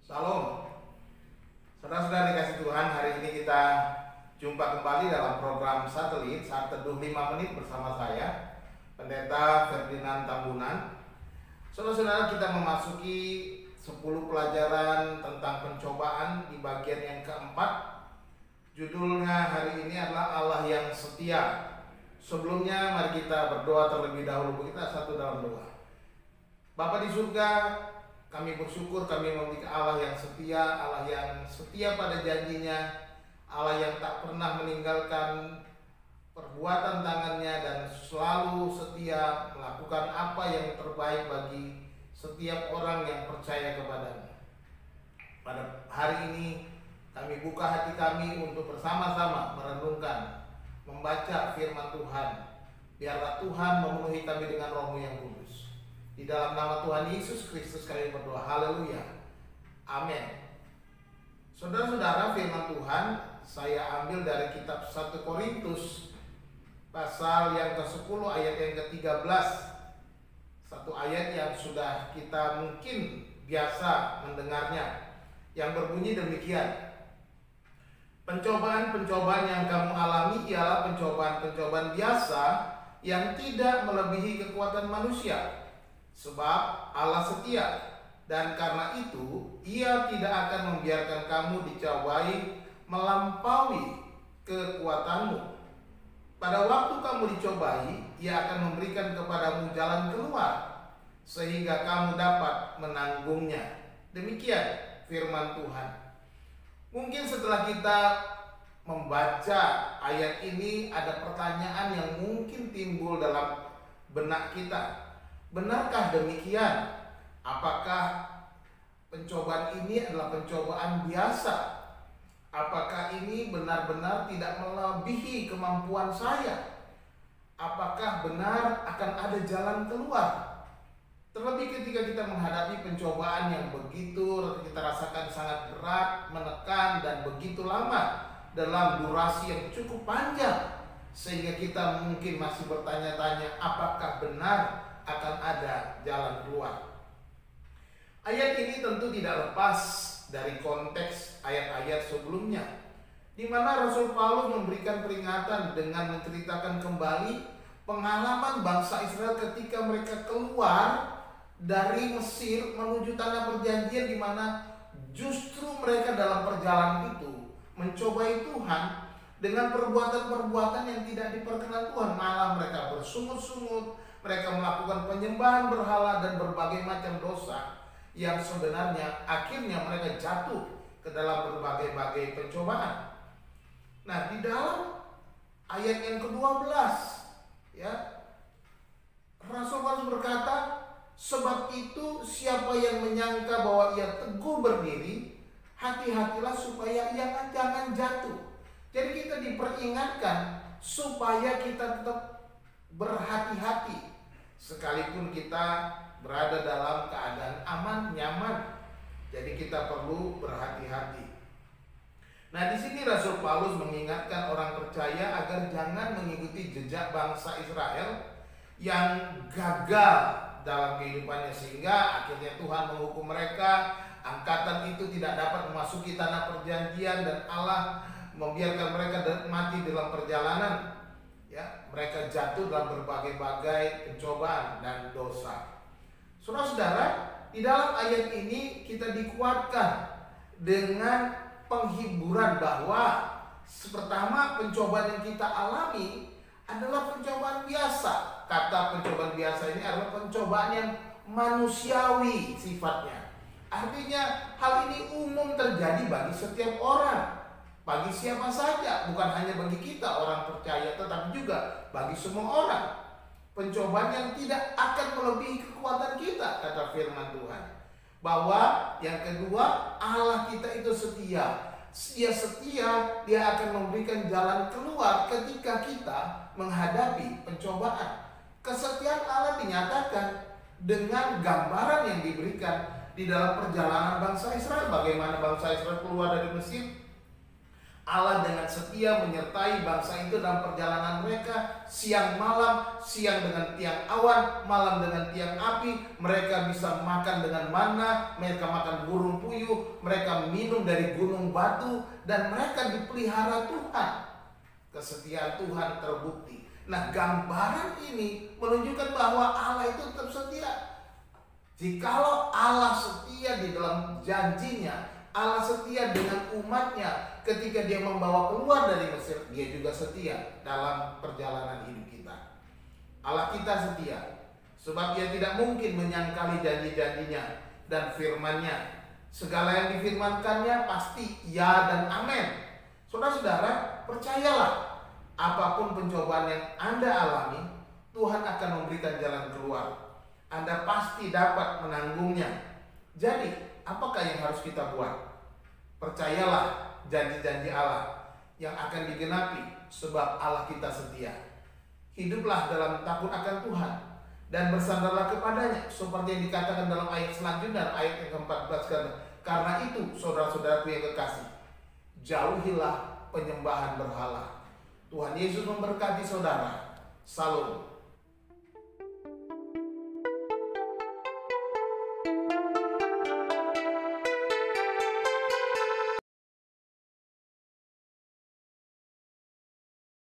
Salam. Saudara-saudara dikasih Tuhan, hari ini kita jumpa kembali dalam program satelit Saat Teduh 5 Menit bersama saya, Pendeta Ferdinand Tambunan. Saudara-saudara, kita memasuki 10 pelajaran tentang pencobaan di bagian yang keempat. Judulnya hari ini adalah Allah yang setia. Sebelumnya mari kita berdoa terlebih dahulu. Kita satu dalam doa. Bapa di surga, kami bersyukur kami memiliki Allah yang setia pada janjinya, Allah yang tak pernah meninggalkan perbuatan tangannya dan selalu setia melakukan apa yang terbaik bagi setiap orang yang percaya kepadanya. Pada hari ini kami buka hati kami untuk bersama-sama merenungkan, membaca firman Tuhan. Biarlah Tuhan memenuhi kami dengan Roh-Mu yang kudus. Di dalam nama Tuhan Yesus Kristus kami berdoa. Haleluya. Amin. Saudara-saudara, firman Tuhan saya ambil dari kitab 1 Korintus pasal yang ke-10 ayat yang ke-13. Satu ayat yang sudah kita mungkin biasa mendengarnya, yang berbunyi demikian. Pencobaan-pencobaan yang kamu alami ialah pencobaan-pencobaan biasa yang tidak melebihi kekuatan manusia. Sebab Allah setia, dan karena itu Ia tidak akan membiarkan kamu dicobai melampaui kekuatanmu. Pada waktu kamu dicobai, Ia akan memberikan kepadamu jalan keluar, sehingga kamu dapat menanggungnya. Demikian firman Tuhan. Mungkin setelah kita membaca ayat ini, ada pertanyaan yang mungkin timbul dalam benak kita. Benarkah demikian? Apakah pencobaan ini adalah pencobaan biasa? Apakah ini benar-benar tidak melebihi kemampuan saya? Apakah benar akan ada jalan keluar? Terlebih ketika kita menghadapi pencobaan yang begitu kita rasakan sangat berat, menekan, dan begitu lama dalam durasi yang cukup panjang, sehingga kita mungkin masih bertanya-tanya apakah benar akan ada jalan keluar. Ayat ini tentu tidak lepas dari konteks ayat-ayat sebelumnya, di mana Rasul Paulus memberikan peringatan dengan menceritakan kembali pengalaman bangsa Israel ketika mereka keluar dari Mesir menuju tanah perjanjian, di mana justru mereka dalam perjalanan itu mencobai Tuhan dengan perbuatan-perbuatan yang tidak diperkenan Tuhan. Malah mereka bersungut-sungut, mereka melakukan penyembahan berhala dan berbagai macam dosa yang sebenarnya akhirnya mereka jatuh ke dalam berbagai-bagai pencobaan. Nah, di dalam ayat yang ke-12 ya, Rasul Paulus berkata, sebab itu siapa yang menyangka bahwa ia teguh berdiri, hati-hatilah supaya ia jangan jatuh. Jadi kita diperingatkan supaya kita tetap berhati-hati sekalipun kita berada dalam keadaan aman, nyaman. Jadi kita perlu berhati-hati. Nah, di sini Rasul Paulus mengingatkan orang percaya agar jangan mengikuti jejak bangsa Israel yang gagal dalam kehidupannya, sehingga akhirnya Tuhan menghukum mereka. Angkatan itu tidak dapat memasuki tanah perjanjian dan Allah membiarkan mereka mati dalam perjalanan. Ya, mereka jatuh dalam berbagai-bagai pencobaan dan dosa. Saudara-saudara, di dalam ayat ini kita dikuatkan dengan penghiburan bahwa pertama, pencobaan yang kita alami adalah pencobaan biasa. Kata pencobaan biasa ini adalah pencobaan yang manusiawi sifatnya. Artinya hal ini umum terjadi bagi setiap orang, bagi siapa saja, bukan hanya bagi kita orang percaya, tetapi juga bagi semua orang. Pencobaan yang tidak akan melebihi kekuatan kita, kata firman Tuhan. Bahwa yang kedua, Allah kita itu setia. Dia setia, Dia akan memberikan jalan keluar ketika kita menghadapi pencobaan. Kesetiaan Allah dinyatakan dengan gambaran yang diberikan di dalam perjalanan bangsa Israel. Bagaimana bangsa Israel keluar dari Mesir? Allah dengan setia menyertai bangsa itu dalam perjalanan mereka, siang malam, siang dengan tiang awan, malam dengan tiang api. Mereka bisa makan dengan mana, mereka makan burung puyuh, mereka minum dari gunung batu, dan mereka dipelihara Tuhan. Kesetiaan Tuhan terbukti. Nah, gambaran ini menunjukkan bahwa Allah itu tetap setia. Jikalau Allah setia di dalam janjinya, Allah setia dengan umatnya ketika dia membawa keluar dari Mesir, dia juga setia dalam perjalanan hidup kita. Allah kita setia, sebab dia tidak mungkin menyangkali janji-janjinya dan firman-Nya. Segala yang difirmankannya pasti ya dan amin. Saudara-saudara, percayalah, apapun pencobaan yang Anda alami, Tuhan akan memberikan jalan keluar. Anda pasti dapat menanggungnya. Jadi, apakah yang harus kita buat? Percayalah janji-janji Allah yang akan digenapi, sebab Allah kita setia. Hiduplah dalam takut akan Tuhan dan bersandarlah kepadanya, seperti yang dikatakan dalam ayat selanjutnya, ayat yang ke-14. Karena itu, saudara-saudaraku yang kekasih, jauhilah penyembahan berhala. Tuhan Yesus memberkati saudara. Salam.